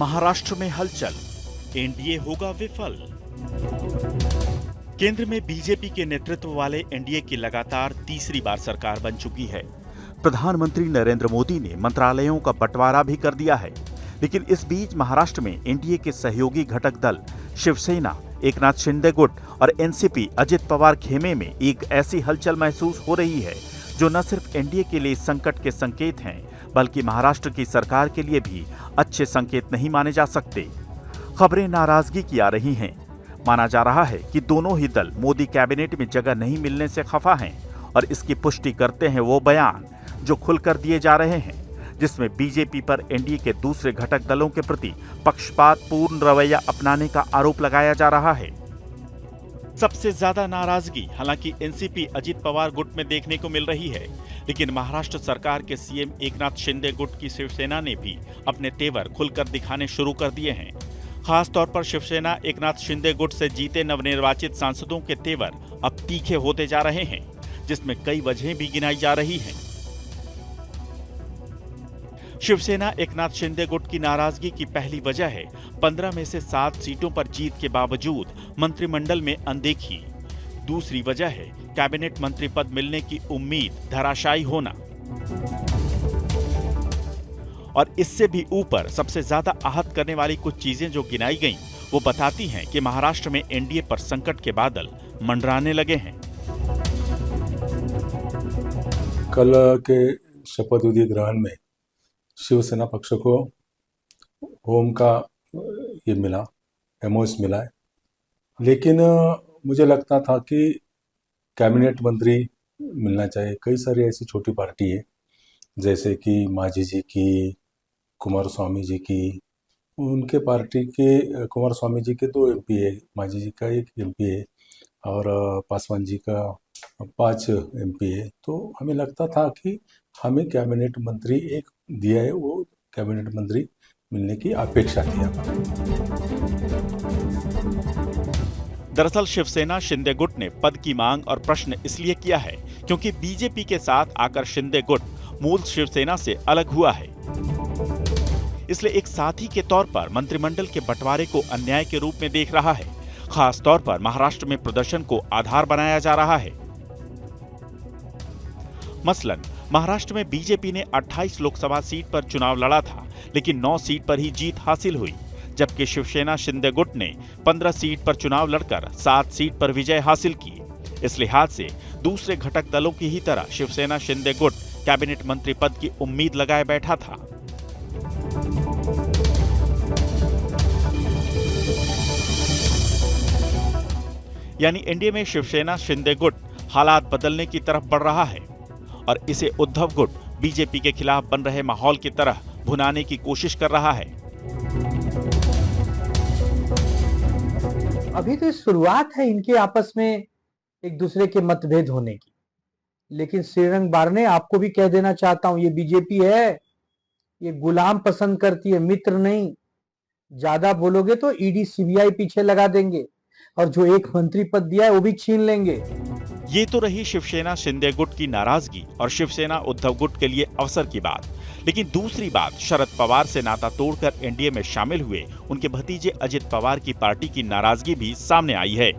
महाराष्ट्र में हलचल, एनडीए होगा विफल। केंद्र में बीजेपी के नेतृत्व वाले एनडीए की लगातार तीसरी बार सरकार बन चुकी है। प्रधानमंत्री नरेंद्र मोदी ने मंत्रालयों का बंटवारा भी कर दिया है, लेकिन इस बीच महाराष्ट्र में एनडीए के सहयोगी घटक दल शिवसेना, एकनाथ शिंदे गुट और एनसीपी अजित पवार खेमे में एक ऐसी हलचल महसूस हो रही है जो न सिर्फ एनडीए के लिए संकट के संकेत हैं, बल्कि महाराष्ट्र की सरकार के लिए भी अच्छे संकेत नहीं माने जा सकते। खबरें नाराजगी की आ रही हैं। माना जा रहा है कि दोनों ही दल मोदी कैबिनेट में जगह नहीं मिलने से खफा हैं और इसकी पुष्टि करते हैं वो बयान जो खुलकर दिए जा रहे हैं, जिसमें बीजेपी पर एनडीए के दूसरे घटक दलों के प्रति पक्षपातपूर्ण रवैया अपनाने का आरोप लगाया जा रहा है। सबसे ज्यादा नाराजगी हालांकि एनसीपी अजित पवार गुट में देखने को मिल रही है, लेकिन महाराष्ट्र सरकार के सीएम एकनाथ शिंदे गुट की शिवसेना ने भी अपने तेवर खुलकर दिखाने शुरू कर दिए हैं। खास तौर पर शिवसेना एकनाथ शिंदे गुट से जीते नवनिर्वाचित सांसदों के तेवर अब तीखे होते जा रहे हैं, जिसमें कई वजहें भी गिनाई जा रही हैं। शिवसेना एकनाथ शिंदे गुट की नाराजगी की पहली वजह है 15 में से 7 सीटों पर जीत के बावजूद मंत्रिमंडल में अनदेखी। दूसरी वजह है कैबिनेट मंत्री पद मिलने की उम्मीद धराशायी होना। और इससे भी ऊपर सबसे ज्यादा आहत करने वाली कुछ चीजें जो गिनाई गईं, वो बताती हैं कि महाराष्ट्र में एनडीए पर संकट के बादल मंडराने लगे हैं। कल के शपथ विधि ग्रहण में शिवसेना पक्ष को होम का ये मिला, एमओएस मिला है, लेकिन मुझे लगता था कि कैबिनेट मंत्री मिलना चाहिए। कई सारी ऐसी छोटी पार्टी है जैसे कि मांझी जी की, कुमारस्वामी जी की, उनके पार्टी के कुमारस्वामी जी के 2 एमपी है, मांझी जी का 1 एमपी है और पासवान जी का 5 एमपी है। तो हमें लगता था कि हमें कैबिनेट मंत्री एक दिया है, वो कैबिनेट मंत्री मिलने की अपेक्षा थी। दरअसल शिवसेना शिंदे गुट ने पद की मांग और प्रश्न इसलिए किया है क्योंकि बीजेपी के साथ आकर शिंदे गुट मूल शिवसेना से अलग हुआ है। इसलिए एक साथी के तौर पर मंत्रिमंडल के बंटवारे को अन्याय के रूप में देख रहा है। खास तौर पर महाराष्ट्र में प्रदर्शन को आधार बनाया जा रहा है। मसलन महाराष्ट्र में बीजेपी ने 28 लोकसभा सीट पर चुनाव लड़ा था, लेकिन 9 सीट पर ही जीत हासिल हुई, जबकि शिवसेना शिंदे गुट ने 15 सीट पर चुनाव लड़कर 7 सीट पर विजय हासिल की। इस लिहाज से दूसरे घटक दलों की ही तरह शिवसेना शिंदे गुट कैबिनेट मंत्री पद की उम्मीद लगाए बैठा था। यानी एनडीए में शिवसेना शिंदे गुट हालात बदलने की तरफ बढ़ रहा है और इसे उद्धव गुट बीजेपी के खिलाफ बन रहे माहौल की तरह भुनाने की कोशिश कर रहा है। अभी तो शुरुआत है इनके आपस में एक दूसरे के मतभेद होने की, लेकिन श्रीरंग बारने आपको भी कह देना चाहता हूं, ये बीजेपी है, ये गुलाम पसंद करती है, मित्र नहीं। ज्यादा बोलोगे तो ईडी सीबीआई पीछे लगा देंगे और जो एक मंत्री पद दिया है वो भी छीन लेंगे। ये तो रही शिवसेना शिंदे गुट की नाराजगी और शिवसेना उद्धव गुट के लिए अवसर की बात, लेकिन दूसरी बात शरद पवार से नाता तोड़कर एनडीए में शामिल हुए उनके भतीजे अजित पवार की पार्टी की नाराजगी भी सामने आई है।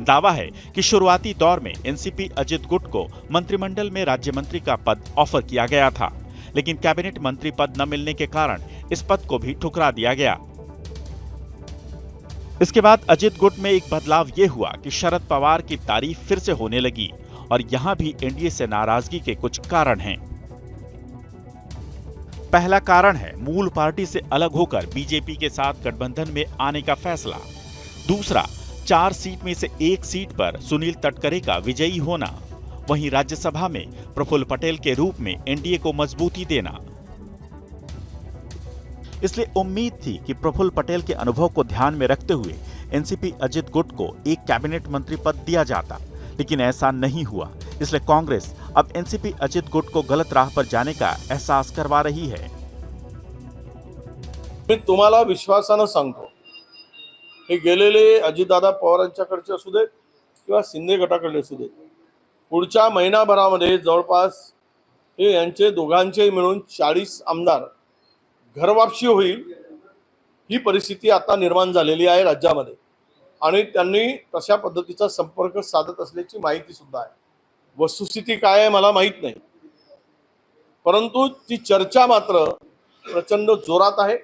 दावा है कि शुरुआती दौर में एनसीपी अजित गुट को मंत्रिमंडल में राज्य मंत्री का पद ऑफर किया गया था, लेकिन कैबिनेट मंत्री पद न मिलने के कारण इस पद को भी ठुकरा दिया गया। इसके बाद अजित गुट में एक बदलाव ये हुआ कि शरद पवार की तारीफ फिर से होने लगी और यहां भी एनडीए से नाराजगी के कुछ कारण हैं। पहला कारण है मूल पार्टी से अलग होकर बीजेपी के साथ गठबंधन में आने का फैसला। दूसरा, 4 सीट में से 1 सीट पर सुनील तटकरे का विजयी होना। वहीं राज्यसभा में प्रफुल्ल पटेल के रूप में एनडीए को मजबूती देना। इसलिए उम्मीद थी कि प्रफुल्ल पटेल के अनुभव को ध्यान में रखते हुए एनसीपी अजित गुट को एक कैबिनेट मंत्री पद दिया जाता, लेकिन ऐसा नहीं हुआ। इसलिए कांग्रेस अब एनसीपी अजित गुट को गलत राह पर जाने का एहसास करवा रही है। मी तुम्हाला विश्वासानं सांगतो, हे गेलेले अजितदादा पवारांच्याकडचे असू दे किंवा शिंदे गटाकडे असू दे, पुढच्या महिनाभरामध्ये जवळपास हे यांचे दोघांचे मिळून 40 आमदार घरवापसी होईल ही परिस्थिती आता निर्माण झालेली आहे राज्यामध्ये आणि त्यांनी तशा पद्धतीचा संपर्क साधत असल्याची माहिती सुद्धा आहे. वस्तुस्थिती काय आहे मला माहित नाही, परंतु ती चर्चा मात्र प्रचंड जोरात आहे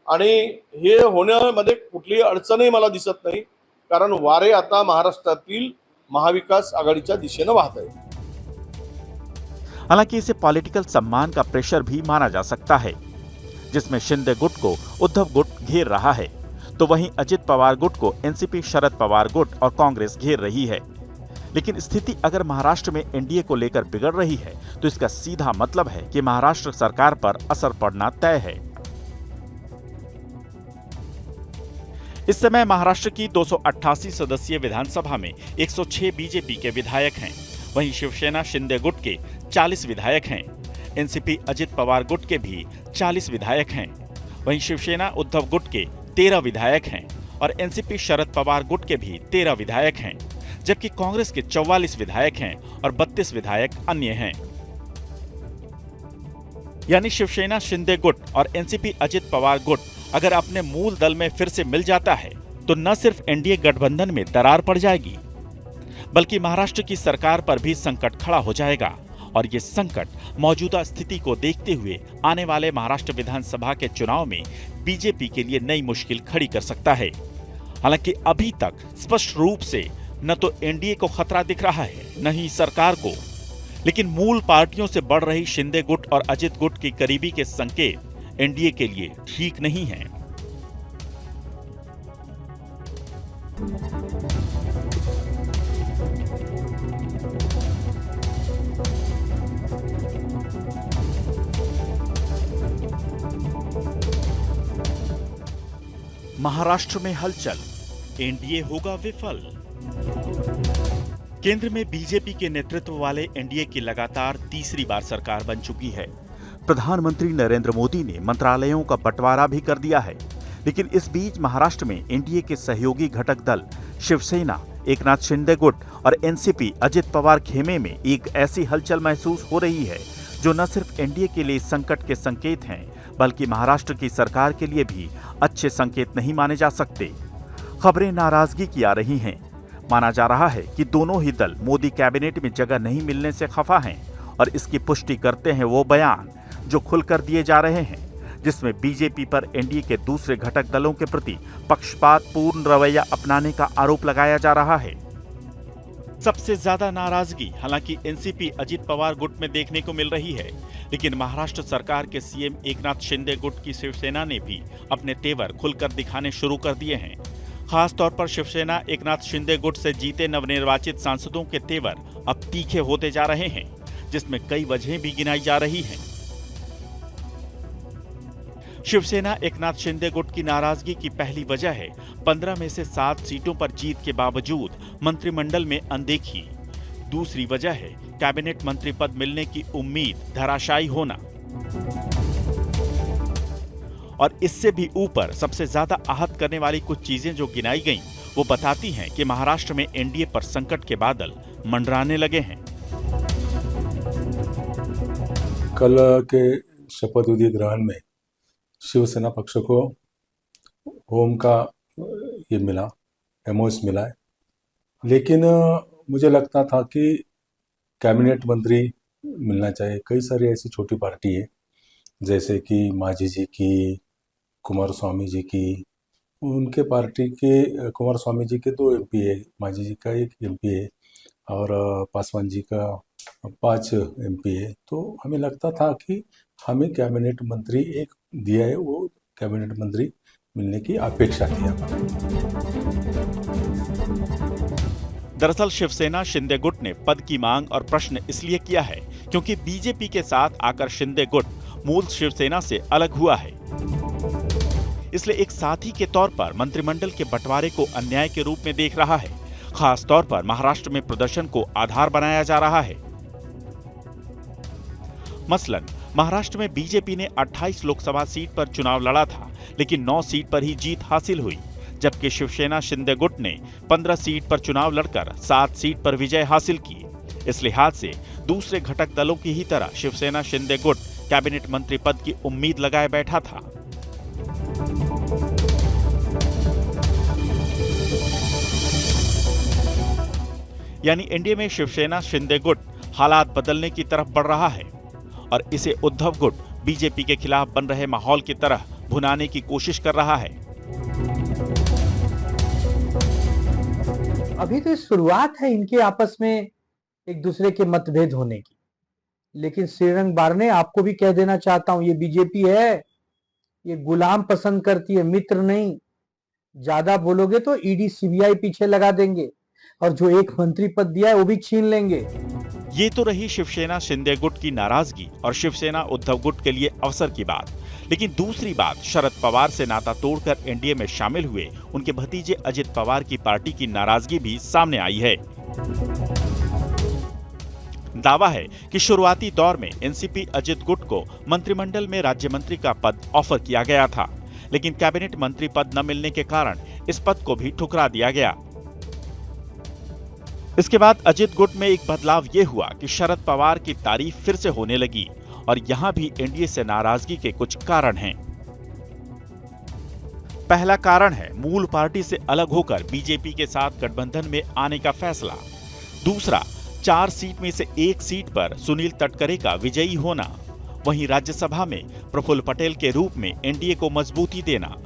आणि हे होण्यामध्ये कुठलीही अडचणही मला दिसत नाही, कारण वारे आता महाराष्ट्रातील महाविकास आघाडीच्या दिशेने वाहत आहे. हालांकि इसे पॉलिटिकल सम्मान का प्रेशर भी माना जा सकता है, जिसमें शिंदे गुट को उद्धव गुट घेर रहा है, तो वहीं अजित पवार गुट को एनसीपी शरद पवार गुट और कांग्रेस घेर रही है. लेकिन स्थिति अगर महाराष्ट्र में एनडीए को लेकर बिगड़ रही है तो इसका सीधा मतलब है कि महाराष्ट्र सरकार पर असर पड़ना तय है. इस समय महाराष्ट्र की 288 सदस्यीय विधानसभा में 106 बीजेपी के विधायक हैं, वहीं शिवसेना शिंदे गुट के 40 विधायक हैं, एनसीपी अजित पवार गुट के भी 40 विधायक हैं, वहीं शिवसेना उद्धव गुट के 13 विधायक हैं और एनसीपी शरद पवार गुट के भी 13 विधायक हैं, जबकि कांग्रेस के 44 विधायक हैं और 32 विधायक अन्य हैं. यानी शिवसेना शिंदे गुट और एनसीपी अजित पवार गुट अगर अपने मूल दल में फिर से मिल जाता है तो न सिर्फ एनडीए गठबंधन में दरार पड़ जाएगी, बल्कि महाराष्ट्र की सरकार पर भी संकट खड़ा हो जाएगा और ये संकट मौजूदा स्थिति को देखते हुए आने वाले महाराष्ट्र विधानसभा के चुनाव में बीजेपी के लिए नई मुश्किल खड़ी कर सकता है. हालांकि अभी तक स्पष्ट रूप से न तो एनडीए को खतरा दिख रहा है न ही सरकार को, लेकिन मूल पार्टियों से बढ़ रही शिंदे गुट और अजित गुट की करीबी के संकेत एनडीए के लिए ठीक नहीं हैं. महाराष्ट्र में हलचल, एनडीए होगा विफल. केंद्र में बीजेपी के नेतृत्व वाले एनडीए की लगातार तीसरी बार सरकार बन चुकी है. प्रधानमंत्री नरेंद्र मोदी ने मंत्रालयों का बंटवारा भी कर दिया है, लेकिन इस बीच महाराष्ट्र में एनडीए के सहयोगी घटक दल शिवसेना, एकनाथ शिंदे गुट और एनसीपी अजित पवार खेमे में एक ऐसी हलचल महसूस हो रही है जो न सिर्फ एनडीए के लिए संकट के संकेत हैं, बल्कि महाराष्ट्र की सरकार के लिए भी अच्छे संकेत नहीं माने जा सकते. खबरें नाराजगी की आ रही हैं. माना जा रहा है कि दोनों ही दल मोदी कैबिनेट में जगह नहीं मिलने से खफा हैं और इसकी पुष्टि करते हैं वो बयान जो खुलकर दिए जा रहे हैं, जिसमें बीजेपी पर एनडीए के दूसरे घटक दलों के प्रति पक्षपातपूर्ण रवैया अपनाने का आरोप लगाया जा रहा है. सबसे ज्यादा नाराजगी हालांकि एनसीपी अजित पवार गुट में देखने को मिल रही है, लेकिन महाराष्ट्र सरकार के सीएम एकनाथ शिंदे गुट की शिवसेना ने भी अपने तेवर खुलकर दिखाने शुरू कर दिए हैं. खास तौर पर शिवसेना एकनाथ शिंदे गुट से जीते नवनिर्वाचित सांसदों के तेवर अब तीखे होते जा रहे हैं, जिसमें कई वजहें भी गिनाई जा रही हैं. शिवसेना एकनाथ शिंदे गुट की नाराजगी की पहली वजह है 15 में से 7 सीटों पर जीत के बावजूद मंत्रिमंडल में अनदेखी. दूसरी वजह है कैबिनेट मंत्री पद मिलने की उम्मीद धराशायी होना. और इससे भी ऊपर सबसे ज्यादा आहत करने वाली कुछ चीजें जो गिनाई गईं, वो बताती हैं कि महाराष्ट्र में एनडीए पर संकट के बादल मंडराने लगे हैं. कल के शपथ विधि ग्रहण में शिवसेना पक्ष को होम का ये मिला, एमओएस मिला है, लेकिन मुझे लगता था कि कैबिनेट मंत्री मिलना चाहिए. कई सारी ऐसी छोटी पार्टी है जैसे कि मांझी जी की, कुमारस्वामी जी की, उनके पार्टी के कुमारस्वामी जी के 2 एमपी है, मांझी जी का 1 एमपी है और पासवान जी का 5 एमपी है. तो हमें लगता था कि हमें कैबिनेट मंत्री एक दिया है, वो कैबिनेट मंत्री मिलने की अपेक्षा थी हमारी. दरअसल शिवसेना शिंदे गुट ने पद की मांग और प्रश्न इसलिए किया है क्योंकि बीजेपी के साथ आकर शिंदे गुट मूल शिवसेना से अलग हुआ है. इसलिए एक साथी के तौर पर मंत्रिमंडल के बंटवारे को अन्याय के रूप में देख रहा है. खास तौर पर महाराष्ट्र में प्रदर्शन को आधार बनाया जा रहा है. मसलन महाराष्ट्र में बीजेपी ने 28 लोकसभा सीट पर चुनाव लड़ा था, लेकिन 9 सीट पर ही जीत हासिल हुई, जबकि शिवसेना शिंदे गुट ने 15 सीट पर चुनाव लड़कर 7 सीट पर विजय हासिल की. इस लिहाज से दूसरे घटक दलों की ही तरह शिवसेना शिंदे गुट कैबिनेट मंत्री पद की उम्मीद लगाए बैठा था। यानी एनडीए में शिवसेना शिंदे गुट हालात बदलने की तरफ बढ़ रहा है और इसे उद्धव गुट बीजेपी के खिलाफ बन रहे माहौल की तरह भुनाने की कोशिश कर रहा है। अभी तो शुरुआत है इनके आपस में एक दूसरे के मतभेद होने की, लेकिन श्रीरंग बारने आपको भी कह देना चाहता हूं, ये बीजेपी है, ये गुलाम पसंद करती है, मित्र नहीं। ज्यादा बोलोगे तो ईडी सीबीआई पीछे लगा देंगे और जो एक मंत्री पद दिया है वो भी छीन लेंगे। ये तो रही शिवसेना शिंदे गुट की नाराजगी और शिवसेना उद्धव गुट के लिए अवसर की बात। लेकिन दूसरी बात, शरद पवार से नाता तोड़कर एनडीए में शामिल हुए उनके भतीजे अजित पवार की पार्टी की नाराजगी भी सामने आई है। दावा है कि शुरुआती दौर में एनसीपी अजित गुट को मंत्रिमंडल में राज्य मंत्री का पद ऑफर किया गया था, लेकिन कैबिनेट मंत्री पद न मिलने के कारण इस पद को भी ठुकरा दिया गया। इसके बाद अजित गुट में एक बदलाव ये हुआ कि शरद पवार की तारीफ फिर से होने लगी और यहां भी एनडीए से नाराजगी के कुछ कारण हैं। पहला कारण है मूल पार्टी से अलग होकर बीजेपी के साथ गठबंधन में आने का फैसला। दूसरा, 4 सीट में से 1 सीट पर सुनील तटकरे का विजयी होना। वहीं राज्यसभा में प्रफुल्ल पटेल के रूप में एनडीए को मजबूती देना।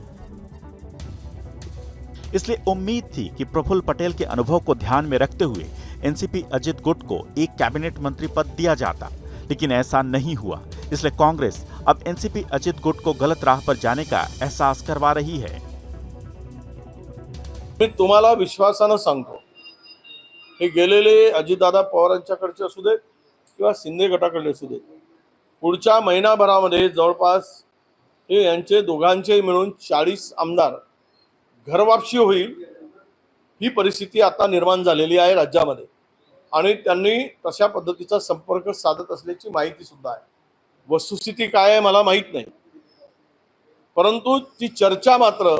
इसलिए उम्मीद थी कि प्रफुल्ल पटेल के अनुभव को ध्यान में रखते हुए एनसीपी अजित गुट को एक कैबिनेट मंत्री पद दिया जाता, लेकिन ऐसा नहीं हुआ। इसलिए कांग्रेस अब एनसीपी अजित गुट को गलत राह पर जाने का एहसास करवा रही है। मी तुम्हाला विश्वासानं सांगतो, हे गेलेले अजितदादा पवारांच्याकडचे असू देत किंवा शिंदे गटाकडले असू देत, पुढच्या महिनाभरामध्ये जवळपास हे यांचे दोघांचे मिळून 40 आमदार घरवापसी होईल ही परिस्थिती आता निर्माण झालेली आहे राज्यामध्ये आणि त्यांनी तशा पद्धतीचा संपर्क साधत असल्याची माहिती सुद्धा आहे। वस्तुस्थिती काय आहे मला माहित नाही, परंतु ती चर्चा मात्र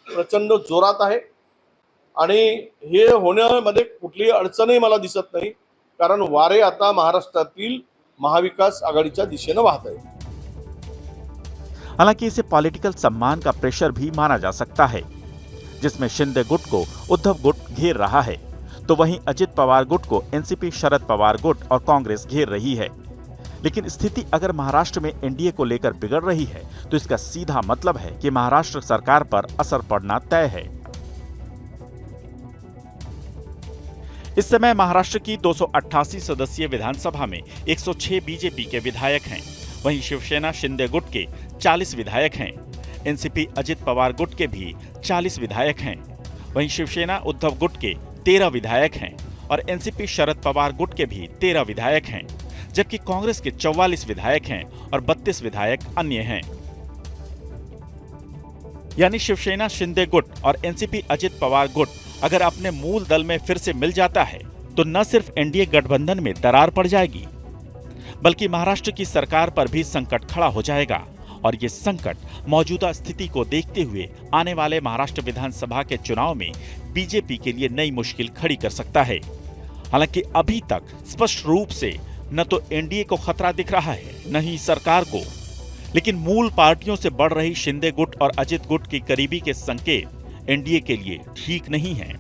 प्रचंड जोरात आहे आणि हे होण्यामध्ये कुठलीही अडचणही मला दिसत नाही, कारण वारे आता महाराष्ट्रातील महाविकास आघाडीच्या दिशेने वाहत आहे। हालांकि इसे पॉलिटिकल सम्मान का प्रेशर भी माना जा सकता है, जिसमें शिंदे गुट को उद्धव गुट घेर रहा है, तो वहीं अजित पवार गुट को एनसीपी शरद पवार गुट और कांग्रेस घेर रही है। लेकिन स्थिति अगर महाराष्ट्र में एनडीए को लेकर बिगड़ रही है तो इसका सीधा मतलब है कि महाराष्ट्र सरकार पर असर पड़ना तय है। इस समय महाराष्ट्र की 288 सदस्यीय विधानसभा में 106 बीजेपी के विधायक हैं, वहीं शिवसेना शिंदे गुट के 40 विधायक हैं। एनसीपी अजित पवार गुट के भी 40 विधायक हैं, वहीं शिवसेना उद्धव गुट के 13 विधायक हैं और एनसीपी शरद पवार गुट के भी 13 विधायक हैं, जबकि कांग्रेस के 44 विधायक हैं और 32 विधायक अन्य हैं। यानी शिवसेना शिंदे गुट और एनसीपी अजित पवार गुट अगर अपने मूल दल में फिर से मिल जाता है तो न सिर्फ एनडीए गठबंधन में दरार पड़ जाएगी, बल्कि महाराष्ट्र की सरकार पर भी संकट खड़ा हो जाएगा और ये संकट मौजूदा स्थिति को देखते हुए आने वाले महाराष्ट्र विधानसभा के चुनाव में बीजेपी के लिए नई मुश्किल खड़ी कर सकता है। हालांकि अभी तक स्पष्ट रूप से न तो एनडीए को खतरा दिख रहा है न ही सरकार को, लेकिन मूल पार्टियों से बढ़ रही शिंदे गुट और अजित गुट की करीबी के संकेत एनडीए के लिए ठीक नहीं है।